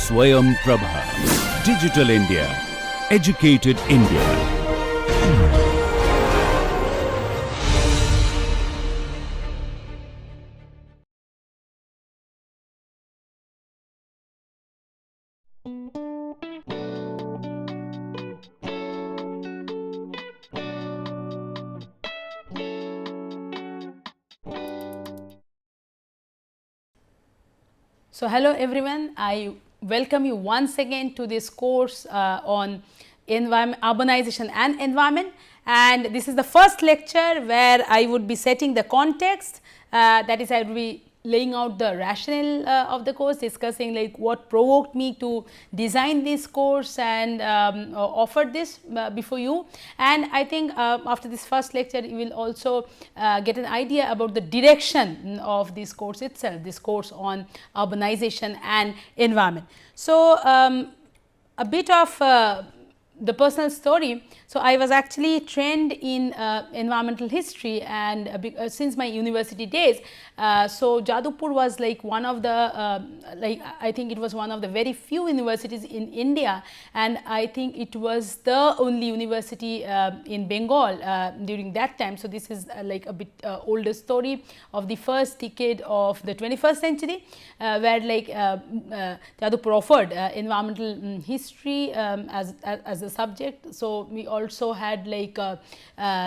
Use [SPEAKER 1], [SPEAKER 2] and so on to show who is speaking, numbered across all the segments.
[SPEAKER 1] Swayam Prabha. Digital India. Educated India.
[SPEAKER 2] So, hello everyone, I welcome you once again to this course on urbanization and environment, and this is the first lecture where I would be setting the context, that is I would be laying out the rationale of the course, discussing like what provoked me to design this course and offer this before you. And I think after this first lecture you will also get an idea about the direction of this course itself, this course on urbanization and environment. So, a bit of the personal story. So, I was actually trained in environmental history, and since my university days. So, Jadavpur was like one of the I think it was one of the very few universities in India, and I think it was the only university in Bengal during that time. So, this is like a bit older story of the first decade of the 21st century, where like Jadavpur offered environmental history as a subject. So, we also had like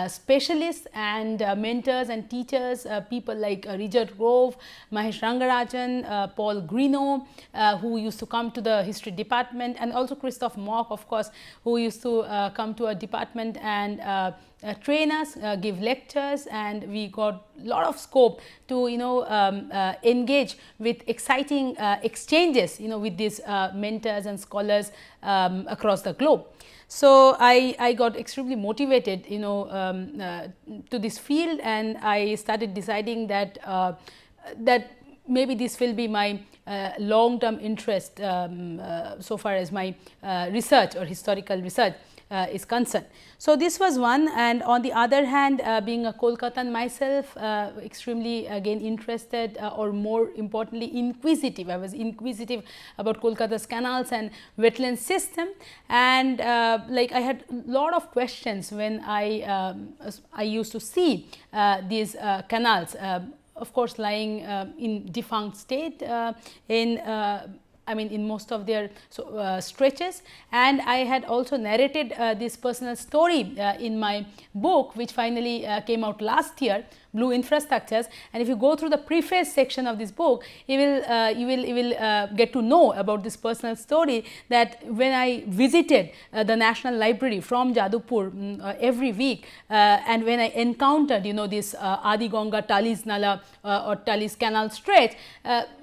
[SPEAKER 2] specialists and mentors and teachers, people like Richard Grove, Mahesh Rangarajan, Paul Greeno, who used to come to the history department, and also Christoph Mock, of course, who used to come to our department and train us, give lectures, and we got a lot of scope to engage with exciting exchanges with these mentors and scholars across the globe. So, I got extremely motivated to this field, and I started deciding that that maybe this will be my long term interest so far as my research or historical research is concerned. So, this was one, and on the other hand, being a Kolkatan myself, extremely again interested or more importantly inquisitive. I was inquisitive about Kolkata's canals and wetland system, and like I had a lot of questions when I used to see these canals, of course lying in defunct state in most of their stretches, and I had also narrated this personal story in my book, which finally came out last year, Blue Infrastructures. And if you go through the preface section of this book, you will get to know about this personal story, that when I visited the National Library from Jadavpur every week, and when I encountered this Adi Ganga Talis Nala or Talis Canal stretch,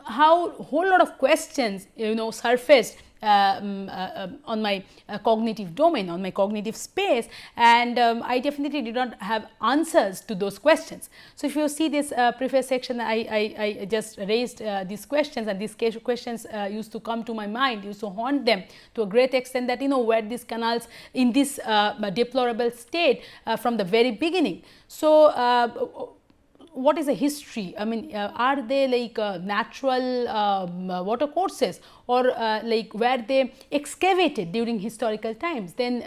[SPEAKER 2] how whole lot of questions surfaced on my cognitive domain, on my cognitive space, and I definitely did not have answers to those questions. So, if you see this preface section, I just raised these questions, and these questions used to come to my mind, used to haunt them to a great extent, that where these canals in this deplorable state from the very beginning. So, what is a history? I mean, are they like natural water courses, or like were they excavated during historical times? Then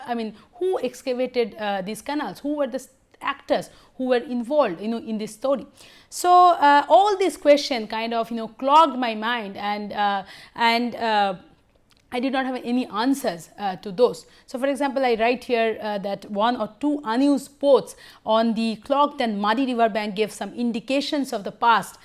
[SPEAKER 2] I mean, who excavated these canals? Who were the actors who were involved in this story? So, all these questions kind of clogged my mind, and I did not have any answers to those. So, for example, I write here that one or two unused ports on the clogged and muddy river bank gave some indications of the past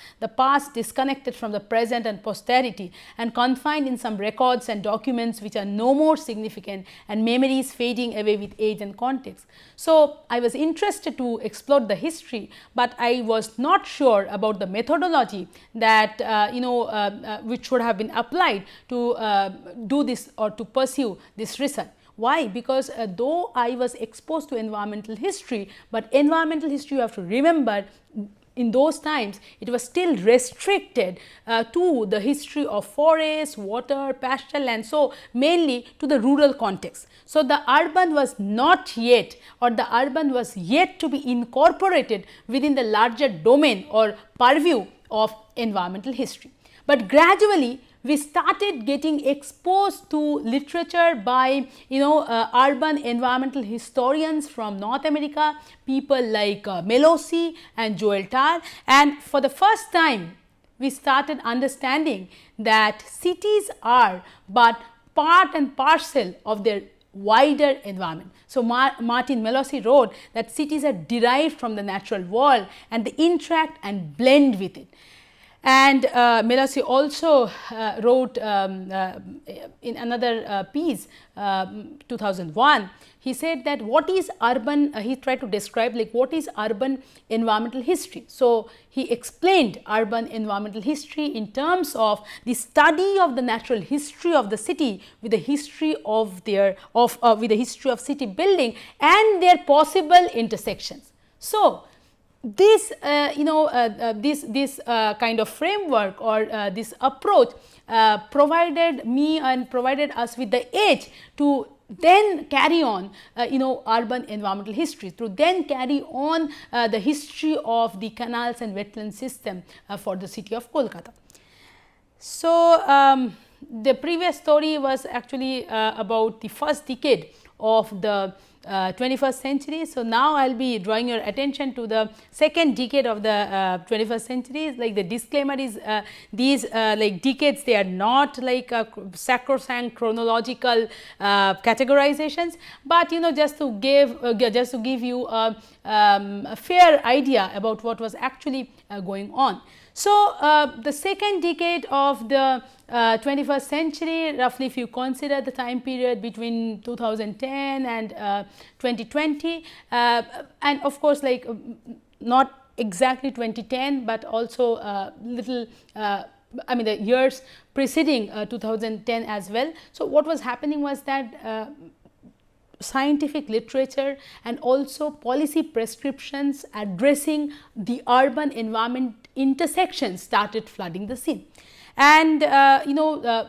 [SPEAKER 2] disconnected from the present and posterity, and confined in some records and documents which are no more significant, and memories fading away with age and context. So, I was interested to explore the history, but I was not sure about the methodology that which should have been applied to do this or to pursue this research. Why? Because though I was exposed to environmental history, but environmental history, you have to remember, in those times it was still restricted to the history of forest, water, pasture land, so mainly to the rural context. So, the urban was not yet, or the urban was yet to be incorporated within the larger domain or purview of environmental history. But gradually we started getting exposed to literature by urban environmental historians from North America, people like Melosi and Joel Tarr, and for the first time we started understanding that cities are but part and parcel of their wider environment. So, Martin Melosi wrote that cities are derived from the natural world and they interact and blend with it. And Melosi also wrote in another piece 2001, he said that what is urban, he tried to describe like what is urban environmental history. So, he explained urban environmental history in terms of the study of the natural history of the city with the history of their with the history of city building and their possible intersections. So, this this kind of framework or this approach provided me and provided us with the edge to then carry on urban environmental history, to then carry on the history of the canals and wetland system for the city of Kolkata. So, the previous story was actually about the first decade of the 21st century. So, now I will be drawing your attention to the second decade of the 21st century. Like the disclaimer is these like decades, they are not like sacrosanct chronological categorizations, but just to give you a fair idea about what was actually going on. So, the second decade of the 21st century, roughly if you consider the time period between 2010 and 2020 and of course, like not exactly 2010, but also little I mean the years preceding 2010 as well. So, what was happening was that scientific literature and also policy prescriptions addressing the urban environment intersections started flooding the scene. And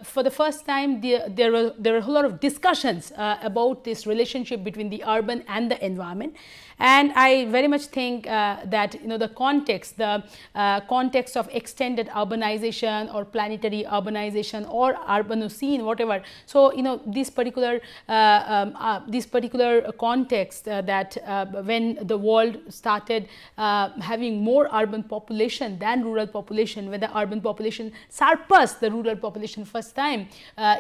[SPEAKER 2] for the first time there were a whole lot of discussions about this relationship between the urban and the environment. And I very much think that the context of extended urbanization or planetary urbanization or urbanocene, whatever. So, this particular context that when the world started having more urban population than rural population, when the urban population surpassed the rural population first time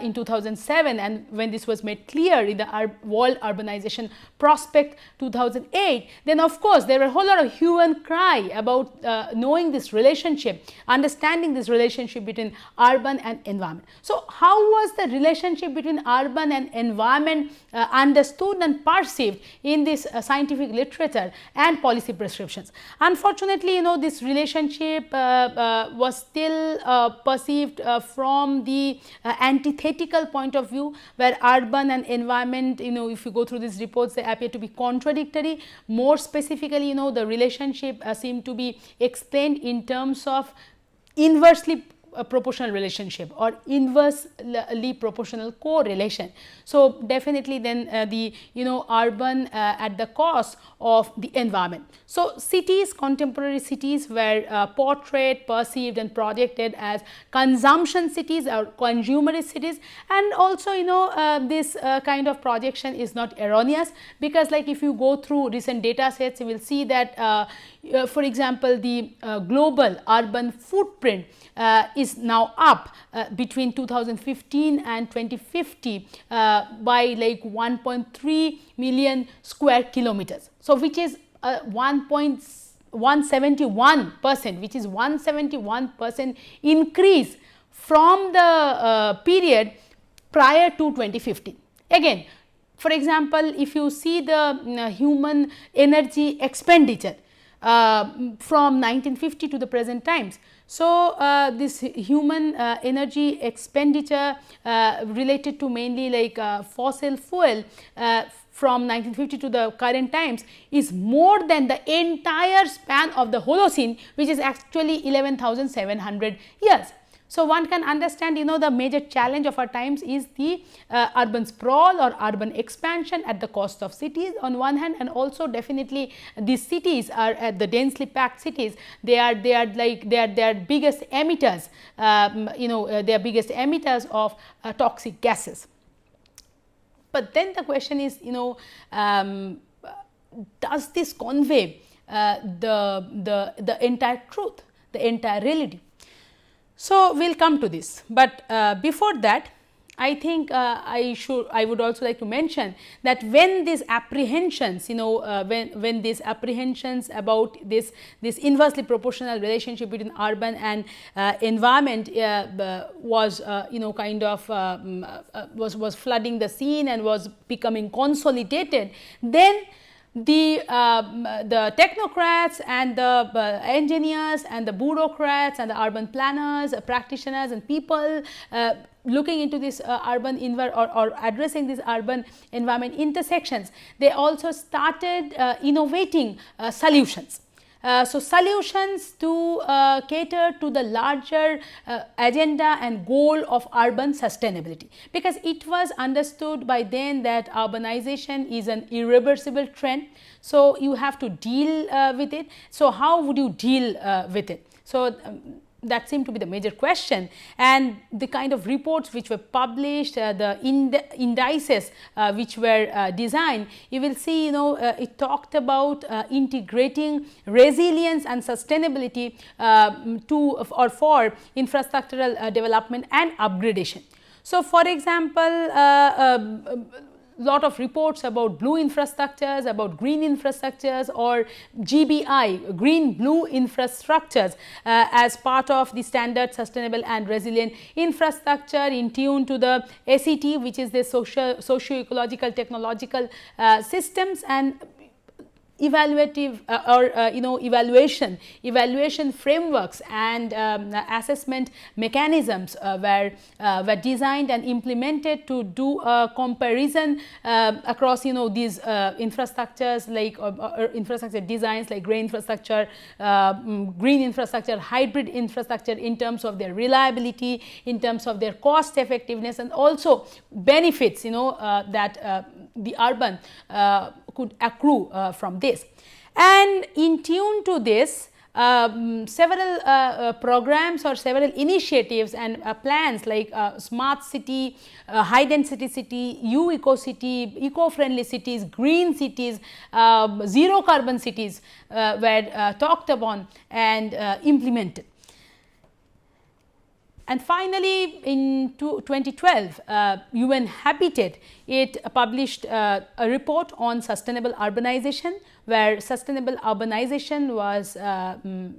[SPEAKER 2] in 2007, and when this was made clear in the World Urbanization Prospect 2008, then of course, there were a whole lot of hue and cry about knowing this relationship, understanding this relationship between urban and environment. So, how was the relationship between urban and environment understood and perceived in this scientific literature and policy prescriptions? Unfortunately, this relationship was still perceived from the antithetical point of view, where urban and environment, if you go through these reports, they appear to be contradictory. More specifically, the relationship seemed to be explained in terms of inversely proportional relationship or inversely proportional correlation. So, definitely then the urban at the cost of the environment. So, cities, contemporary cities were portrayed, perceived and projected as consumption cities or consumerist cities, and also this kind of projection is not erroneous, because like if you go through recent data sets, you will see that for example, the global urban footprint is now up between 2015 and 2050 by like 1.3 million square kilometers. So, which is 171%, which is 171% increase from the period prior to 2015. Again, for example, if you see the human energy expenditure from 1950 to the present times. So, this human energy expenditure related to mainly like fossil fuel from 1950 to the current times is more than the entire span of the Holocene, which is actually 11,700 years. So, one can understand the major challenge of our times is the urban sprawl or urban expansion at the cost of cities on one hand, and also definitely these cities are the densely packed cities, they are biggest emitters, they are biggest emitters of toxic gases. But then the question is, does this convey the entire truth, the entire reality? So, we will come to this, but before that I think I would also like to mention that when these apprehensions, when these apprehensions about this inversely proportional relationship between urban and environment was was flooding the scene and was becoming consolidated, then the technocrats and the engineers and the bureaucrats and the urban planners, practitioners and people looking into this urban or addressing these urban environment intersections, they also started innovating solutions. So, solutions to cater to the larger agenda and goal of urban sustainability, because it was understood by then that urbanization is an irreversible trend. So, you have to deal with it. So, how would you deal with it? So, that seemed to be the major question, and the kind of reports which were published, the indices which were designed, you will see it talked about integrating resilience and sustainability for infrastructural development and upgradation. So, for example, lot of reports about blue infrastructures, about green infrastructures, or GBI, green blue infrastructures as part of the standard sustainable and resilient infrastructure in tune to the SET, which is the socio-ecological technological systems, and evaluative evaluation frameworks and assessment mechanisms were designed and implemented to do a comparison across these infrastructures, like infrastructure designs like green infrastructure, hybrid infrastructure, in terms of their reliability, in terms of their cost effectiveness, and also benefits that the urban could accrue from this. And in tune to this, several programs or several initiatives and plans like smart city, high density city, eco city, eco-friendly cities, green cities, zero carbon cities were talked upon and implemented. And finally, in 2012, UN Habitat, it published a report on sustainable urbanization, where sustainable urbanization was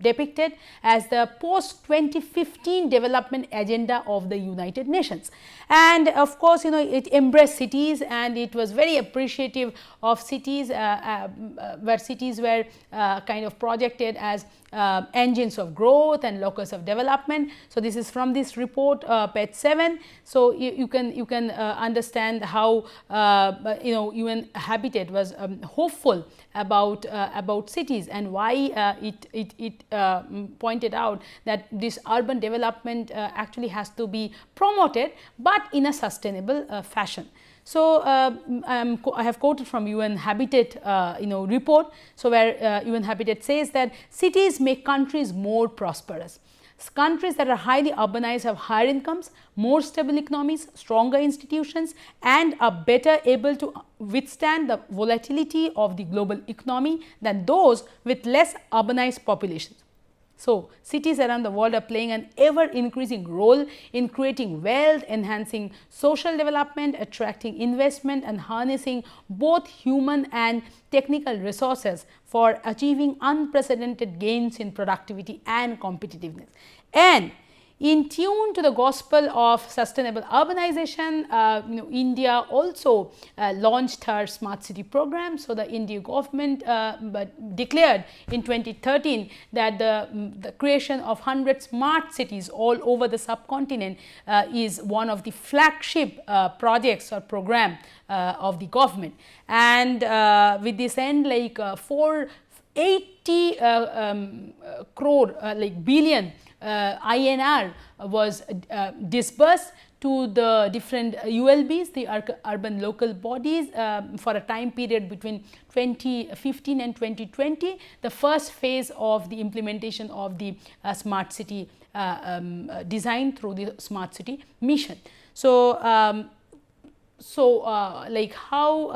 [SPEAKER 2] depicted as the post-2015 development agenda of the United Nations. And of course, it embraced cities, and it was very appreciative of cities, where cities were kind of projected as engines of growth and locus of development. So, this is from this report, page 7. So, you can understand how UN Habitat was hopeful about cities, and why it pointed out that this urban development actually has to be promoted, but in a sustainable fashion. So, I have quoted from UN Habitat report. So, where UN Habitat says that cities make countries more prosperous. Countries that are highly urbanized have higher incomes, more stable economies, stronger institutions, and are better able to withstand the volatility of the global economy than those with less urbanized populations. So, cities around the world are playing an ever increasing role in creating wealth, enhancing social development, attracting investment, and harnessing both human and technical resources for achieving unprecedented gains in productivity and competitiveness. And in tune to the gospel of sustainable urbanization, India also launched her smart city program. So, the Indian government declared in 2013 that the creation of 100 smart cities all over the subcontinent is one of the flagship projects or program of the government. And with this end, like 480 crore, like billion INR was disbursed to the different ULBs, the urban local bodies, for a time period between 2015 and 2020, the first phase of the implementation of the smart city design through the smart city mission. So, like how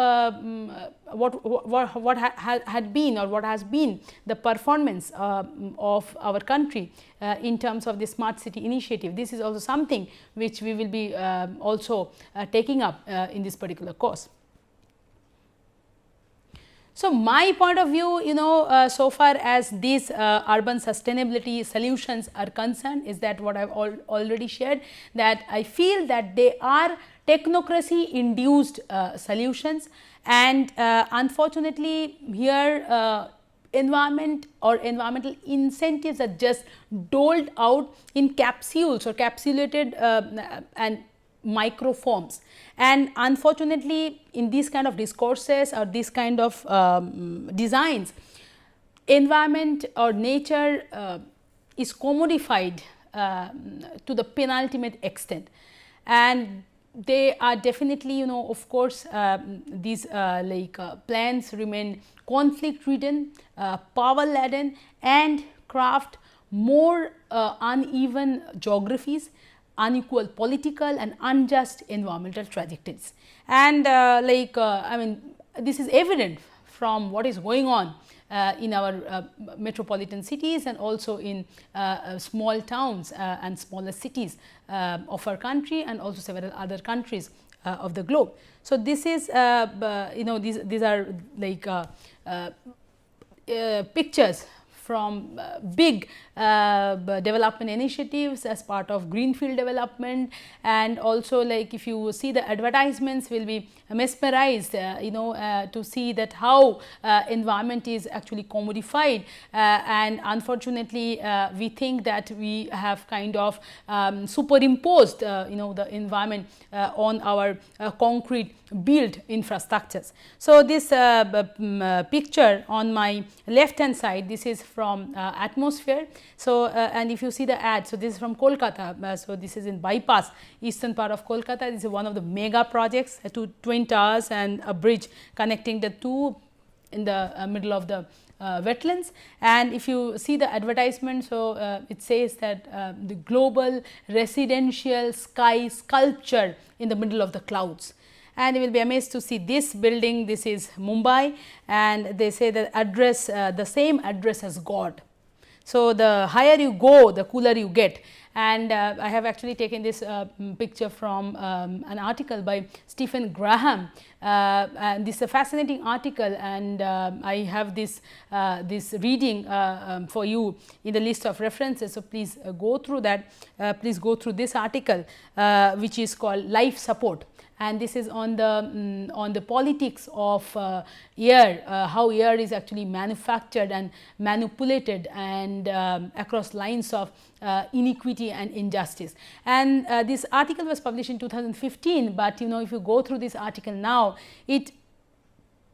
[SPEAKER 2] what had been or what has been the performance of our country in terms of the smart city initiative. This is also something which we will be also taking up in this particular course. So, my point of view, so far as these urban sustainability solutions are concerned, is that what I have already shared, that I feel that they are technocracy induced solutions, and unfortunately here environment or environmental incentives are just doled out in capsules or capsulated and micro forms. And unfortunately, in these kind of discourses or these kind of designs, environment or nature is commodified to the penultimate extent, and they are definitely, of course, these plans remain conflict ridden, power laden, and craft more uneven geographies, unequal political and unjust environmental trajectories. And I mean, this is evident from what is going on in our metropolitan cities and also in small towns and smaller cities of our country and also several other countries of the globe. So, this is these are like pictures from big development initiatives as part of greenfield development, and also like if you see the advertisements will be mesmerized to see that how environment is actually commodified, and unfortunately we think that we have kind of superimposed the environment on our concrete built infrastructures. So, this picture on my left hand side, this is from atmosphere. So, and if you see the ad, so this is from Kolkata. So, this is in bypass eastern part of Kolkata. This is one of the mega projects, two twin towers and a bridge connecting the two in the middle of the wetlands. And if you see the advertisement, so it says that the global residential sky sculpture in the middle of the clouds. And you will be amazed to see this building. This is Mumbai, and they say the address, the same address as God. So, the higher you go, the cooler you get. And I have actually taken this picture from an article by Stephen Graham, and this is a fascinating article, and I have this reading for you in the list of references. So, please go through that, please go through this article which is called Life Support. And this is on the politics of air, how air is actually manufactured and manipulated, and across lines of inequity and injustice. And this article was published in 2015, but if you go through this article now,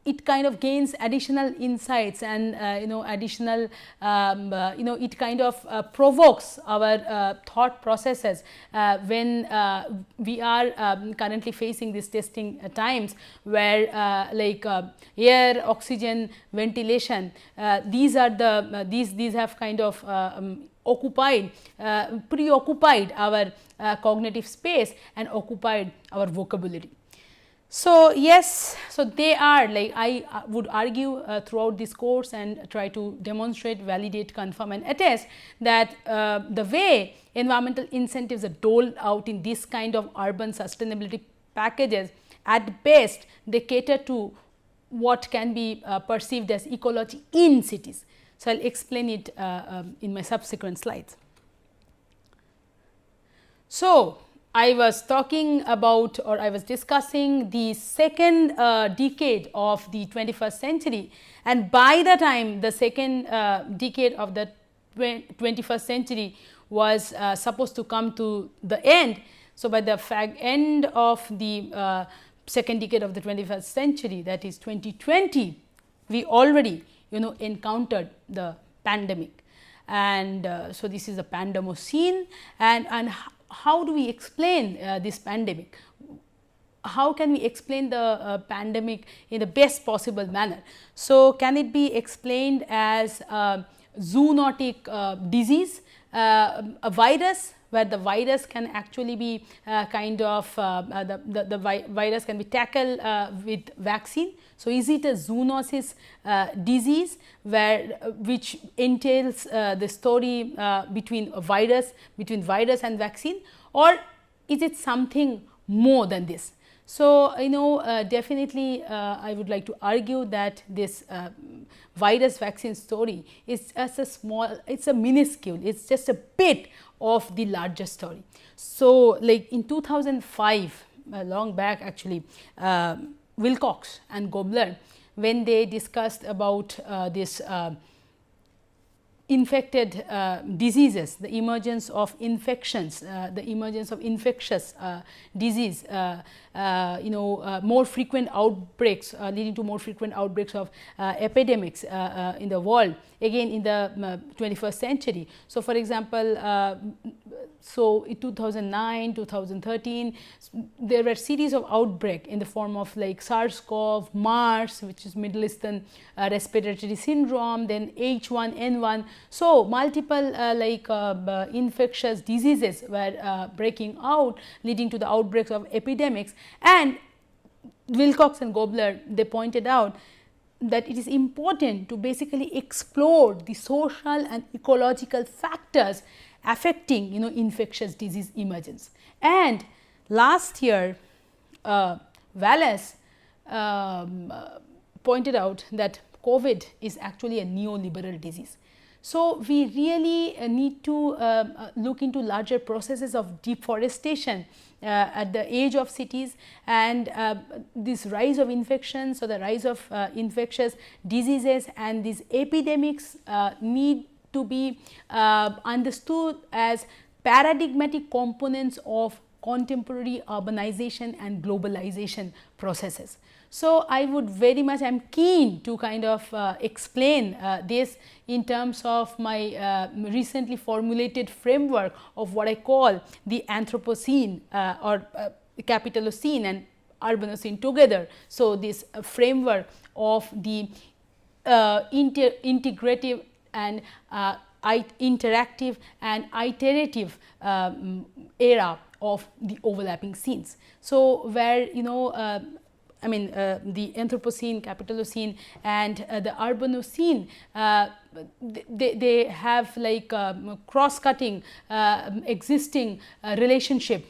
[SPEAKER 2] it kind of gains additional insights, and additional it kind of provokes our thought processes when we are currently facing these testing times, where air, oxygen, ventilation, these are the these have kind of preoccupied our cognitive space and occupied our vocabulary. So, yes, so they are, like I would argue throughout this course and try to demonstrate, validate, confirm and attest that the way environmental incentives are doled out in this kind of urban sustainability packages, at best they cater to what can be perceived as ecology in cities. So, I will explain it in my subsequent slides. So, I was talking about, or I was discussing the second decade of the 21st century, and by the time the second decade of the 21st century was supposed to come to the end. So, by the end of the second decade of the 21st century, that is 2020, we already encountered the pandemic. and so this is a Pandemocene, and how do we explain this pandemic? How can we explain the pandemic in the best possible manner? So, can it be explained as a zoonotic disease, a virus, where the virus can actually be kind of the virus can be tackled with vaccine. So, is it a zoonosis disease where which entails the story between virus and vaccine, or is it something more than this? So, definitely I would like to argue that this virus vaccine story is as a small, it is a minuscule, it is just a bit of the larger story. So, like in 2005, long back actually, Wilcox and Gobler, when they discussed about this infected diseases, the emergence of infections, the emergence of infectious disease, more frequent outbreaks, leading to more frequent outbreaks of epidemics in the world, again in the 21st century. So, for example, so in 2009, 2013, there were series of outbreak in the form of like SARS-CoV, MERS, which is Middle Eastern respiratory syndrome, then H1N1. So, multiple infectious diseases were breaking out, leading to the outbreaks of epidemics, and Wilcox and Gobler, they pointed out that it is important to basically explore the social and ecological factors affecting infectious disease emergence. And last year Wallace pointed out that COVID is actually a neoliberal disease. So, we really need to look into larger processes of deforestation at the edge of cities, and this rise of infections, or the rise of infectious diseases and these epidemics need to be understood as paradigmatic components of contemporary urbanization and globalization processes. So, I would very much, I am keen to kind of explain this in terms of my recently formulated framework of what I call the Anthropocene or Capitalocene and Urbanocene together. So, this framework of the integrative and interactive and iterative era of the overlapping scenes. So, where the Anthropocene, Capitalocene and the Urbanocene, they have like cross-cutting existing relationship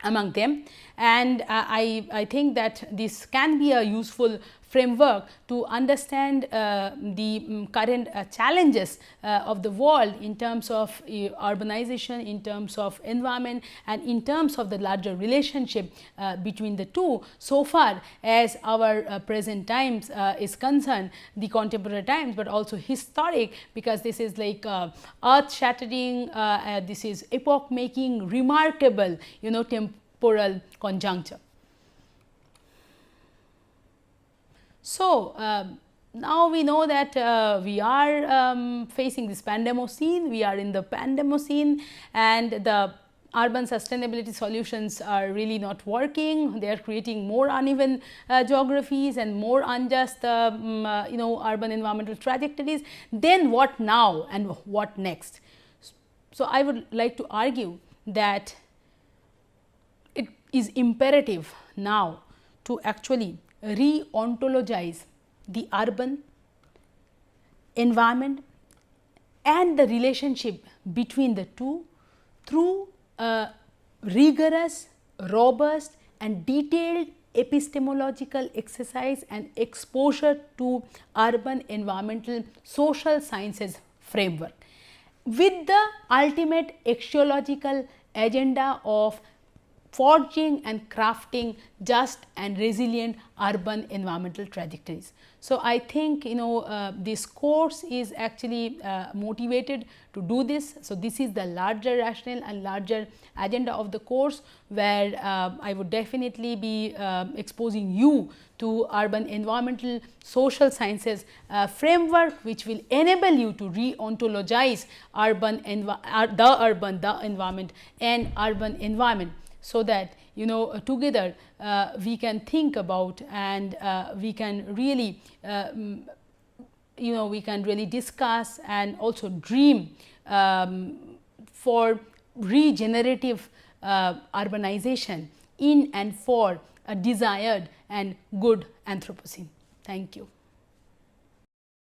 [SPEAKER 2] among them, and I think that this can be a useful framework to understand the current challenges of the world in terms of urbanization, in terms of environment, and in terms of the larger relationship between the two, so far as our present times is concerned, the contemporary times, but also historic, because this is like earth shattering, this is epoch making, remarkable temporal conjuncture. So, now we know that we are facing this Pandemocene, we are in the Pandemocene, and the urban sustainability solutions are really not working. They are creating more uneven geographies and more unjust urban environmental trajectories. Then what now and what next? So, I would like to argue that it is imperative now to actually re-ontologize the urban environment and the relationship between the two through a rigorous, robust and detailed epistemological exercise and exposure to urban environmental social sciences framework, with the ultimate axiological agenda of forging and crafting just and resilient urban environmental trajectories. So, I think this course is actually motivated to do this. So, this is the larger rationale and larger agenda of the course, where I would definitely be exposing you to urban environmental social sciences framework, which will enable you to re-ontologize the environment and urban environment, so that together we can think about and we can really we can really discuss and also dream for regenerative urbanization in and for a desired and good Anthropocene. Thank you.